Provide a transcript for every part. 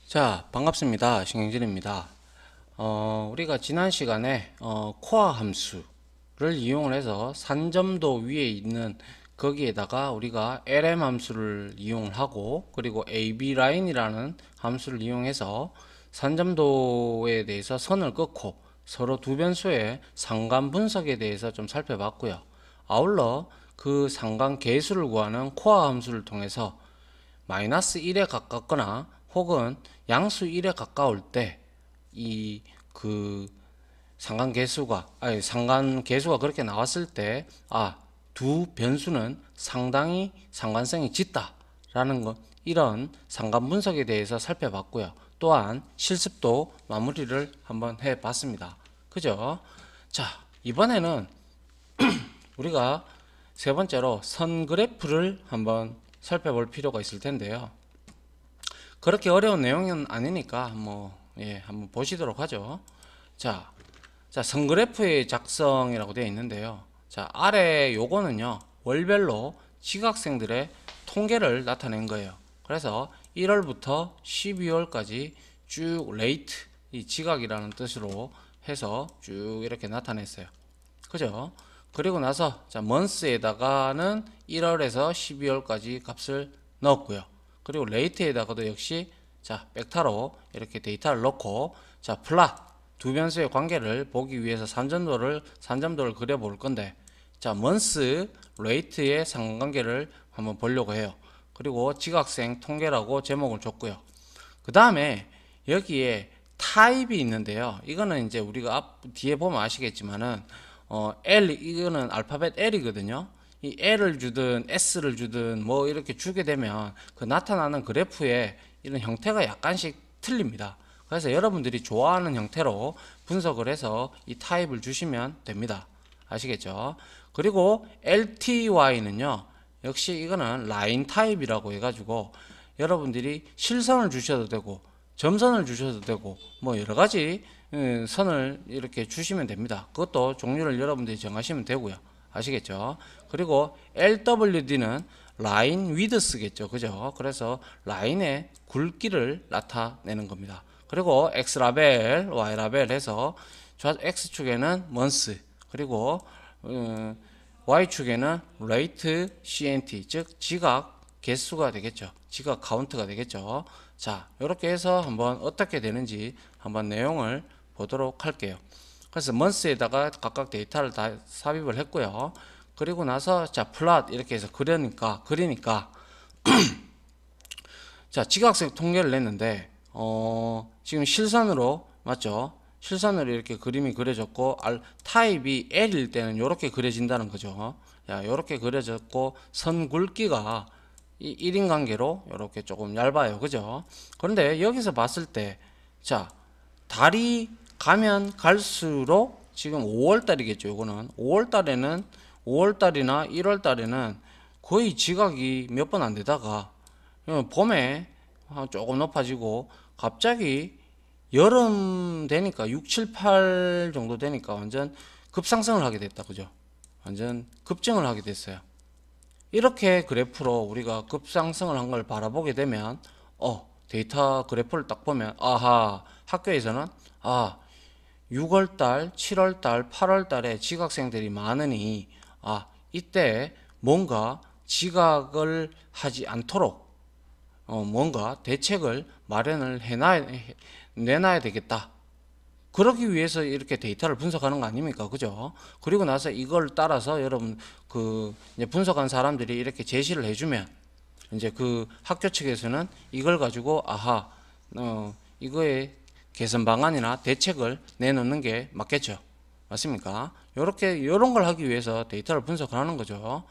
자, 반갑습니다. 신경진입니다. 우리가 지난 시간에 코어 함수를 이용을 해서 산점도 위에 있는 거기에다가 우리가 lm 함수를 이용을 하고, 그리고 ab 라인이라는 함수를 이용해서 산점도에 대해서 선을 긋고 서로 두 변수의 상관 분석에 대해서 좀 살펴봤고요. 아울러 그 상관 계수를 구하는 코어 함수를 통해서 마이너스 1에 가깝거나 혹은 양수 1에 가까울 때 이 그 상관계수가 그렇게 나왔을 때 두 변수는 상당히 상관성이 짙다라는 것, 이런 상관 분석에 대해서 살펴봤고요. 또한 실습도 마무리를 한번 해 봤습니다. 그죠? 자, 이번에는 우리가 세 번째로 선 그래프를 한번 살펴볼 필요가 있을 텐데요. 그렇게 어려운 내용은 아니니까 한번 보시도록 하죠. 자, 선그래프의 작성이라고 되어 있는데요. 자, 아래 요거는요, 월별로 지각생들의 통계를 나타낸 거예요. 그래서 1월부터 12월까지 쭉 레이트, 이 지각이라는 뜻으로 해서 쭉 이렇게 나타냈어요. 그죠? 그리고 나서 자, month에다가는 1월에서 12월까지 값을 넣었고요. 그리고 레이트에다가도 역시 자, 벡터로 이렇게 데이터를 넣고, 자, 플롯 두 변수의 관계를 보기 위해서 산점도를 그려 볼 건데, 자, month 레이트의 상관관계를 한번 보려고 해요. 그리고 지각생 통계라고 제목을 줬고요. 그 다음에 여기에 타입이 있는데요. 이거는 이제 우리가 뒤에 보면 아시겠지만은 이거는 알파벳 L이거든요. 이 L을 주든 S를 주든 뭐 이렇게 주게 되면 그 나타나는 그래프의 이런 형태가 약간씩 틀립니다. 그래서 여러분들이 좋아하는 형태로 분석을 해서 이 타입을 주시면 됩니다. 아시겠죠? 그리고 LTY는요, 역시 이거는 라인 타입이라고 해가지고 여러분들이 실선을 주셔도 되고 점선을 주셔도 되고 뭐 여러가지 선을 이렇게 주시면 됩니다. 그것도 종류를 여러분들이 정하시면 되고요. 아시겠죠? 그리고 LWD는 라인 위드스겠죠. 그죠? 그래서 라인의 굵기를 나타내는 겁니다. 그리고 X라벨, Y라벨 해서 X축에는 month, 그리고 Y축에는 rate CNT, 즉 지각 개수가 되겠죠. 지각 카운트가 되겠죠. 자, 이렇게 해서 한번 어떻게 되는지 한번 내용을 보도록 할게요. 그래서 month에다가 각각 데이터를 다 삽입을 했고요. 그리고 나서 자, 플롯 이렇게 해서 그리니까 자, 지각색 통계를 냈는데 지금 실선으로 맞죠? 실선으로 이렇게 그림이 그려졌고 타입이 L일 때는 이렇게 그려진다는 거죠. 야, 이렇게 그려졌고 선 굵기가 이 1인 관계로 이렇게 조금 얇아요. 그죠? 그런데 여기서 봤을 때 자, 달이 가면 갈수록 지금 5월달이겠죠. 이거는 5월달이나 1월달에는 거의 지각이 몇 번 안 되다가 봄에 조금 높아지고 갑자기 여름 되니까 6, 7, 8 정도 되니까 완전 급상승을 하게 됐다. 그죠? 완전 급증을 하게 됐어요. 이렇게 그래프로 우리가 급상승을 한 걸 바라보게 되면 데이터 그래프를 딱 보면 학교에서는 6월달, 7월달, 8월달에 지각생들이 많으니 이때 뭔가 지각을 하지 않도록 뭔가 대책을 마련을 내놔야 되겠다. 그러기 위해서 이렇게 데이터를 분석하는 거 아닙니까? 그죠? 그리고 나서 이걸 따라서 여러분 이제 분석한 사람들이 이렇게 제시를 해주면 이제 그 학교 측에서는 이걸 가지고 이거의 개선 방안이나 대책을 내놓는 게 맞겠죠. 맞습니까? 요런 걸 하기 위해서 데이터를 분석을 하는 거죠.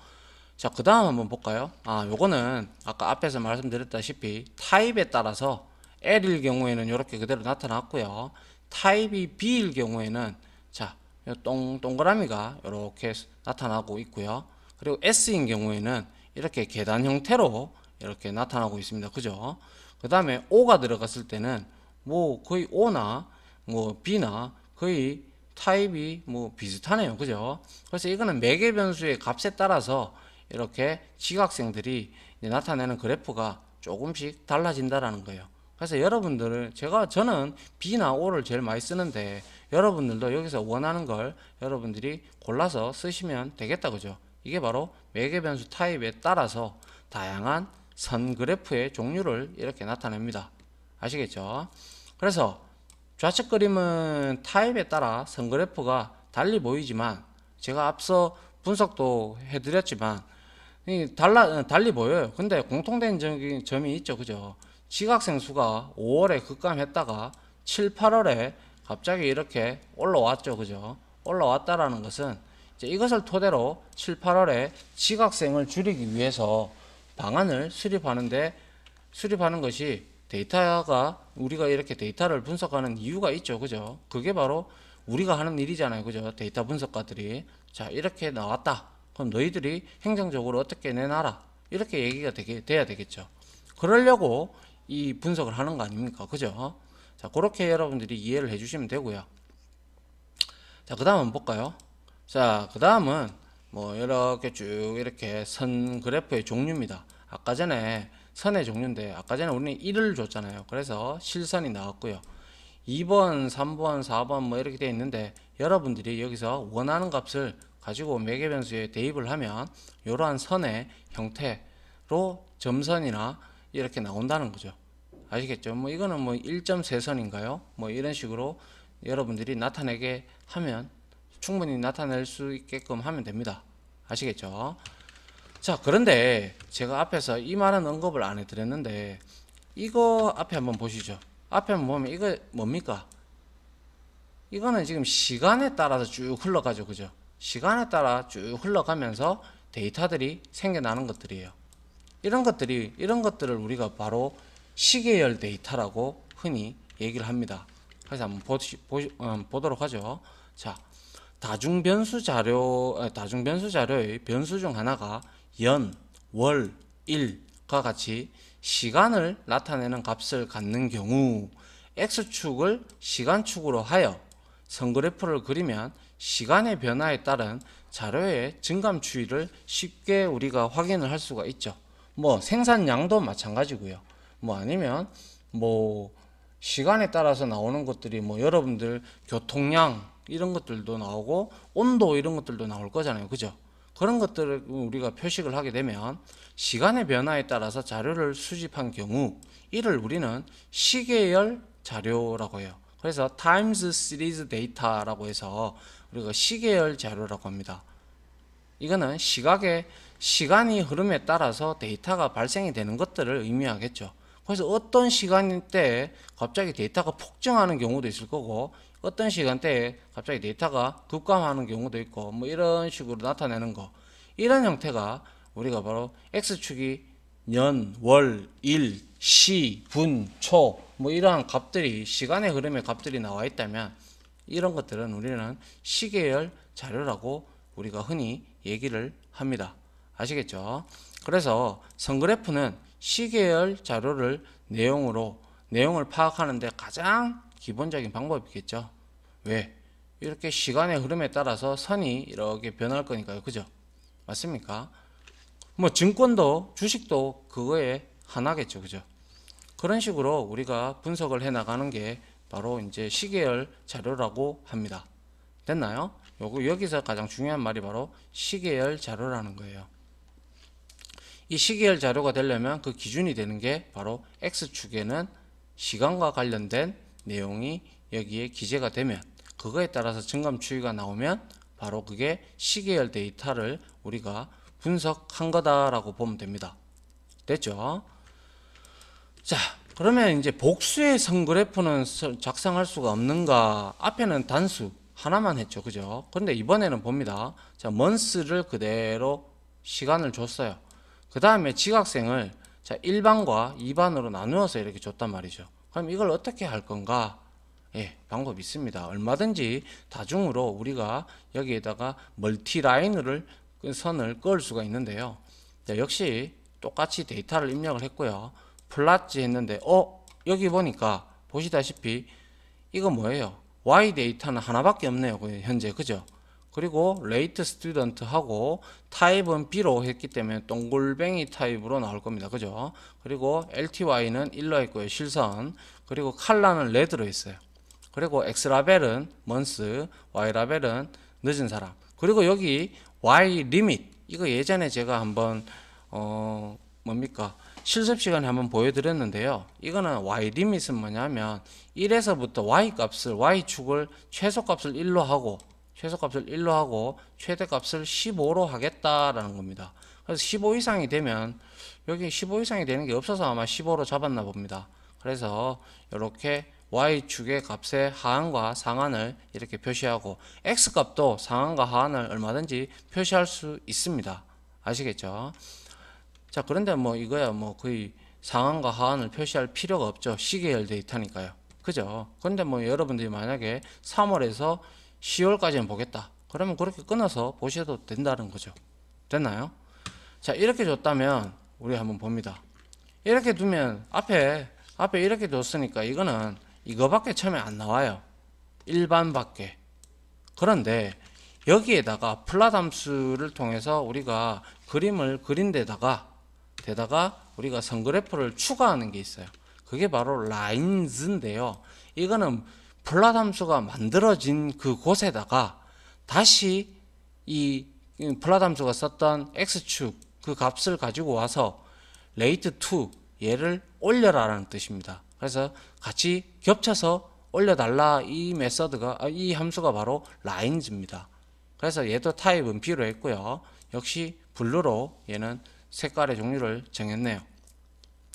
자, 그 다음 한번 볼까요? 요거는 아까 앞에서 말씀드렸다시피 타입에 따라서 L일 경우에는 이렇게 그대로 나타났고요. 타입이 B일 경우에는 자, 요 동그라미가 이렇게 나타나고 있고요. 그리고 S인 경우에는 이렇게 계단 형태로 이렇게 나타나고 있습니다. 그죠? 그 다음에 O가 들어갔을 때는 뭐 거의 O나 뭐 B나 거의 타입이 뭐 비슷하네요. 그죠? 그래서 이거는 매개 변수의 값에 따라서 이렇게 지각생들이 나타내는 그래프가 조금씩 달라진다라는 거예요. 그래서 저는 B나 O를 제일 많이 쓰는데 여러분들도 여기서 원하는 걸 여러분들이 골라서 쓰시면 되겠다, 그죠? 이게 바로 매개 변수 타입에 따라서 다양한 선 그래프의 종류를 이렇게 나타냅니다. 아시겠죠? 그래서 좌측 그림은 타입에 따라 선 그래프가 달리 보이지만 제가 앞서 분석도 해드렸지만 달리 보여요. 근데 공통된 점이 있죠, 그죠? 지각생 수가 5월에 급감했다가 7, 8월에 갑자기 이렇게 올라왔죠, 그죠? 올라왔다라는 것은 이제 이것을 토대로 7, 8월에 지각생을 줄이기 위해서 방안을 수립하는 것이 데이터가 우리가 이렇게 데이터를 분석하는 이유가 있죠, 그죠? 그게 바로 우리가 하는 일이잖아요, 그죠? 데이터 분석가들이. 자, 이렇게 나왔다. 그럼 너희들이 행정적으로 어떻게 내놔라. 이렇게 얘기가 돼야 되겠죠. 그러려고 이 분석을 하는 거 아닙니까? 그죠? 자, 그렇게 여러분들이 이해를 해주시면 되고요. 자, 그 다음 한번 볼까요? 자, 그 다음은 뭐 이렇게 쭉 이렇게 선 그래프의 종류입니다. 아까 전에 선의 종류인데 아까 전에 우리는 1을 줬잖아요. 그래서 실선이 나왔고요. 2번, 3번, 4번 뭐 이렇게 되어 있는데 여러분들이 여기서 원하는 값을 가지고 매개 변수에 대입을 하면 이러한 선의 형태로 점선이나 이렇게 나온다는 거죠. 아시겠죠? 뭐 이거는 뭐 1.3선인가요? 뭐 이런 식으로 여러분들이 나타내게 하면 충분히 나타낼 수 있게끔 하면 됩니다. 아시겠죠? 자, 그런데 제가 앞에서 이 말은 언급을 안 해드렸는데 이거 앞에 한번 보시죠. 앞에 한번 보면 이거 뭡니까? 이거는 지금 시간에 따라서 쭉 흘러가죠, 그죠? 시간에 따라 쭉 흘러가면서 데이터들이 생겨나는 것들이에요. 이런 것들을 우리가 바로 시계열 데이터라고 흔히 얘기를 합니다. 그래서 한번 보도록 하죠. 자, 다중변수 자료의 변수 중 하나가 연, 월, 일과 같이 시간을 나타내는 값을 갖는 경우 X축을 시간축으로 하여 선그래프를 그리면 시간의 변화에 따른 자료의 증감 추이를 쉽게 우리가 확인을 할 수가 있죠. 뭐 생산량도 마찬가지고요. 뭐 아니면 뭐 시간에 따라서 나오는 것들이 뭐 여러분들 교통량 이런 것들도 나오고 온도 이런 것들도 나올 거잖아요, 그죠? 그런 것들을 우리가 표식을 하게 되면 시간의 변화에 따라서 자료를 수집한 경우 이를 우리는 시계열 자료라고 해요. 그래서 times series data라고 해서 우리가 시계열 자료라고 합니다. 이거는 시간이 흐름에 따라서 데이터가 발생이 되는 것들을 의미하겠죠. 그래서 어떤 시간대에 갑자기 데이터가 폭증하는 경우도 있을 거고 어떤 시간대에 갑자기 데이터가 급감하는 경우도 있고 뭐 이런 식으로 나타내는 거, 이런 형태가 우리가 바로 X축이 년, 월, 일, 시, 분, 초 뭐 이러한 값들이 시간의 흐름의 값들이 나와 있다면 이런 것들은 우리는 시계열 자료라고 우리가 흔히 얘기를 합니다. 아시겠죠? 그래서 선그래프는 시계열 자료를 내용을 파악하는데 가장 기본적인 방법이겠죠. 왜? 이렇게 시간의 흐름에 따라서 선이 이렇게 변할 거니까요. 그죠? 맞습니까? 뭐 증권도 주식도 그거에 하나겠죠. 그죠? 그런 식으로 우리가 분석을 해 나가는 게 바로 이제 시계열 자료라고 합니다. 됐나요? 여기서 가장 중요한 말이 바로 시계열 자료라는 거예요. 이 시계열 자료가 되려면 그 기준이 되는 게 바로 X축에는 시간과 관련된 내용이 여기에 기재가 되면 그거에 따라서 증감 추이가 나오면 바로 그게 시계열 데이터를 우리가 분석한 거다라고 보면 됩니다. 됐죠? 자, 그러면 이제 복수의 선그래프는 작성할 수가 없는가? 앞에는 단수 하나만 했죠, 그죠? 그런데 이번에는 봅니다. 자, months를 그대로 시간을 줬어요. 그 다음에 지각생을 자 1반과 2반으로 나누어서 이렇게 줬단 말이죠. 그럼 이걸 어떻게 할 건가? 예, 방법이 있습니다. 얼마든지 다중으로 우리가 여기에다가 멀티라인을 선을 그을 수가 있는데요. 자, 역시 똑같이 데이터를 입력을 했고요. 플랫지 했는데 여기 보니까 보시다시피 이거 뭐예요? Y 데이터는 하나밖에 없네요. 현재, 그죠? 그리고 rate student 하고 타입은 B로 했기 때문에 동글뱅이 타입으로 나올 겁니다. 그죠? 그리고 LTY는 1로 했고요. 실선. 그리고 컬러는 레드로 했어요. 그리고 X라벨은 month, Y라벨은 늦은 사람. 그리고 여기 Y limit. 이거 예전에 제가 한번 뭡니까? 실습 시간에 한번 보여드렸는데요. 이거는 Y 리밋은 뭐냐면 1에서부터 Y 값을 Y축을 최소값을 1로 하고 최대값을 15로 하겠다라는 겁니다. 그래서 15 이상이 되면 여기 15 이상이 되는 게 없어서 아마 15로 잡았나 봅니다. 그래서 이렇게 Y축의 값의 하한과 상한을 이렇게 표시하고 X값도 상한과 하한을 얼마든지 표시할 수 있습니다. 아시겠죠? 자, 그런데 뭐 이거야 뭐 거의 상한과 하한을 표시할 필요가 없죠. 시계열 데이터니까요. 그죠? 그런데 뭐 여러분들이 만약에 3월에서 10월까지는 보겠다. 그러면 그렇게 끊어서 보셔도 된다는 거죠. 됐나요? 자, 이렇게 줬다면 우리 한번 봅니다. 이렇게 두면 앞에 이렇게 줬으니까 이거는 이거밖에 처음에 안 나와요. 일반밖에. 그런데 여기에다가 플랫 함수를 통해서 우리가 그림을 그린 데다가 우리가 선그래프를 추가하는 게 있어요. 그게 바로 lines인데요. 이거는 플랫 함수가 만들어진 그 곳에다가 다시 이 플랫 함수가 썼던 x축 그 값을 가지고 와서 rate to 얘를 올려라라는 뜻입니다. 그래서 같이 겹쳐서 올려달라 이 메서드가 이 함수가 바로 lines입니다. 그래서 얘도 타입은 B로 했고요. 역시 블루로 얘는 색깔의 종류를 정했네요.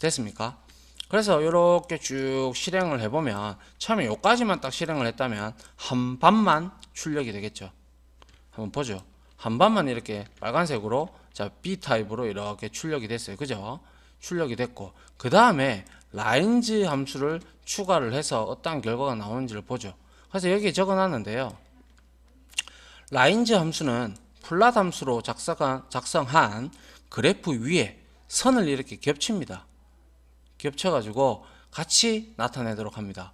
됐습니까? 그래서 이렇게 쭉 실행을 해보면 처음에 요까지만 딱 실행을 했다면 한 반만 출력이 되겠죠. 한번 보죠. 한 반만 이렇게 빨간색으로 자 B 타입으로 이렇게 출력이 됐어요. 그죠? 출력이 됐고 그 다음에 lines 함수를 추가를 해서 어떤 결과가 나오는지를 보죠. 그래서 여기에 적어놨는데요. lines 함수는 플랫 함수로 작성한 그래프 위에 선을 이렇게 겹칩니다. 겹쳐가지고 같이 나타내도록 합니다.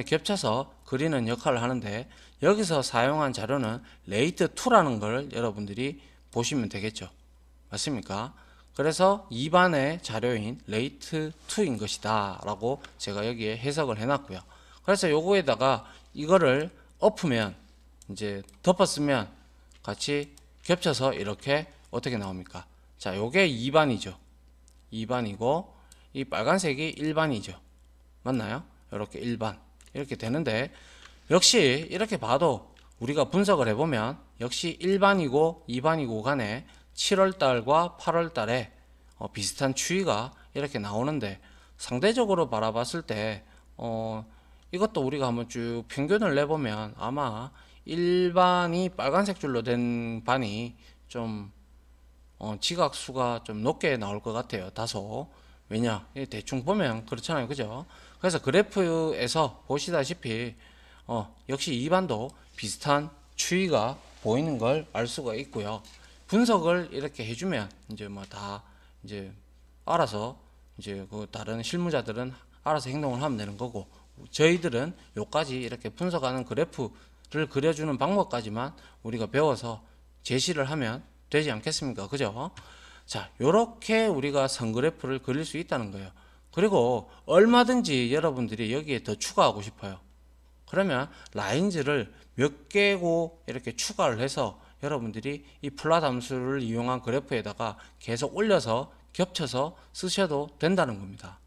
겹쳐서 그리는 역할을 하는데 여기서 사용한 자료는 rate2라는 걸 여러분들이 보시면 되겠죠. 맞습니까? 그래서 2반의 자료인 rate2인 것이다 라고 제가 여기에 해석을 해놨고요. 그래서 요거에다가 이거를 엎으면 이제 덮었으면 같이 겹쳐서 이렇게 어떻게 나옵니까? 자, 요게 2반이죠. 2반이고 이 빨간색이 1반이죠. 맞나요? 이렇게 1반 이렇게 되는데 역시 이렇게 봐도 우리가 분석을 해보면 역시 1반이고 2반이고 간에 7월달과 8월달에 비슷한 추이가 이렇게 나오는데 상대적으로 바라봤을 때 이것도 우리가 한번 쭉 평균을 내보면 아마 1반이 빨간색 줄로 된 반이 좀 지각수가 좀 높게 나올 것 같아요. 다소. 왜냐? 대충 보면 그렇잖아요. 그죠? 그래서 그래프에서 보시다시피 역시 2반도 비슷한 추이가 보이는 걸 알 수가 있고요. 분석을 이렇게 해주면 이제 뭐 다 이제 알아서 이제 그 다른 실무자들은 알아서 행동을 하면 되는 거고 저희들은 요까지 이렇게 분석하는 그래프를 그려주는 방법까지만 우리가 배워서 제시를 하면 되지 않겠습니까? 그죠? 자, 요렇게 우리가 선그래프를 그릴 수 있다는 거예요. 그리고 얼마든지 여러분들이 여기에 더 추가하고 싶어요. 그러면 라인즈를 몇 개고 이렇게 추가를 해서 여러분들이 이 플랫 함수를 이용한 그래프에다가 계속 올려서 겹쳐서 쓰셔도 된다는 겁니다.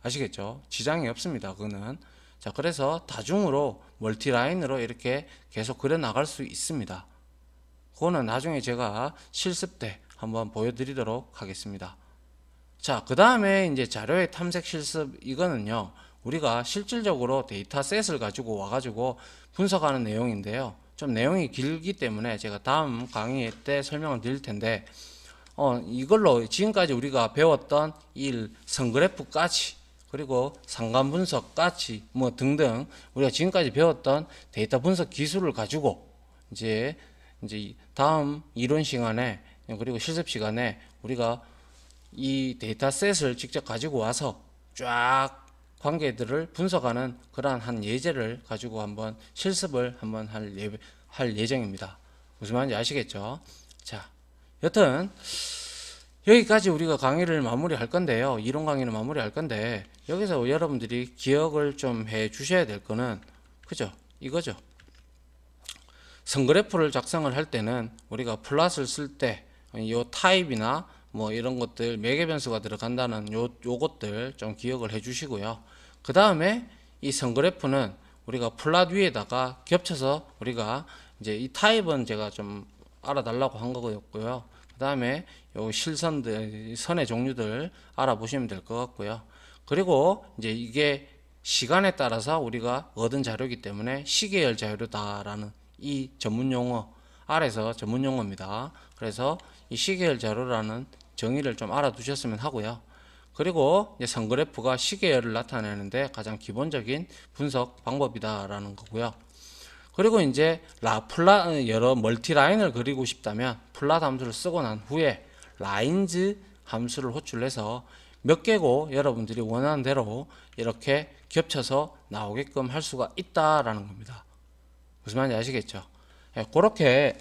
아시겠죠? 지장이 없습니다. 그거는. 자, 그래서 다중으로 멀티라인으로 이렇게 계속 그려 나갈 수 있습니다. 그거는 나중에 제가 실습 때 한번 보여드리도록 하겠습니다. 자, 그 다음에 이제 자료의 탐색 실습 이거는요, 우리가 실질적으로 데이터셋을 가지고 와가지고 분석하는 내용인데요. 좀 내용이 길기 때문에 제가 다음 강의 때 설명을 드릴 텐데, 이걸로 지금까지 우리가 배웠던 이 선그래프까지 그리고 상관 분석까지 뭐 등등 우리가 지금까지 배웠던 데이터 분석 기술을 가지고 이제 다음 이론 시간에 그리고 실습 시간에 우리가 이 데이터셋을 직접 가지고 와서 쫙 관계들을 분석하는 그러한 한 예제를 가지고 한번 실습을 한번 할 예정입니다. 무슨 말인지 아시겠죠? 자, 여튼 여기까지 우리가 강의를 마무리할 건데요. 이론 강의는 마무리할 건데 여기서 여러분들이 기억을 좀 해 주셔야 될 거는 그죠? 이거죠. 선그래프를 작성을 할 때는 우리가 플롯을 쓸 때 요 타입이나 뭐 이런 것들 매개 변수가 들어간다는 요것들 좀 기억을 해 주시고요. 그 다음에 이 선그래프는 우리가 플롯 위에다가 겹쳐서 우리가 이제 이 타입은 제가 좀 알아달라고 한 거였고요. 그 다음에 요 실선들, 선의 종류들 알아보시면 될 것 같고요. 그리고 이제 이게 시간에 따라서 우리가 얻은 자료이기 때문에 시계열 자료다라는 이 전문 용어 아래서 전문 용어입니다. 그래서 이 시계열 자료라는 정의를 좀 알아두셨으면 하고요. 그리고 이제 선그래프가 시계열을 나타내는데 가장 기본적인 분석 방법이다라는 거고요. 그리고 이제 여러 멀티 라인을 그리고 싶다면 플롯 함수를 쓰고 난 후에 라인즈 함수를 호출해서 몇 개고 여러분들이 원하는 대로 이렇게 겹쳐서 나오게끔 할 수가 있다라는 겁니다. 무슨 말인지 아시겠죠? 예, 그렇게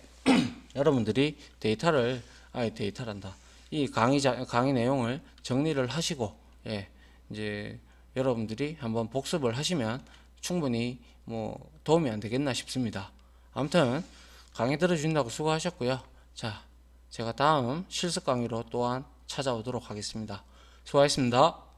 여러분들이 데이터란다. 이 강의 내용을 정리를 하시고, 예, 이제 여러분들이 한번 복습을 하시면 충분히 뭐 도움이 안 되겠나 싶습니다. 아무튼 강의 들어주신다고 수고하셨고요. 자, 제가 다음 실습 강의로 또한 찾아오도록 하겠습니다. 수고하셨습니다.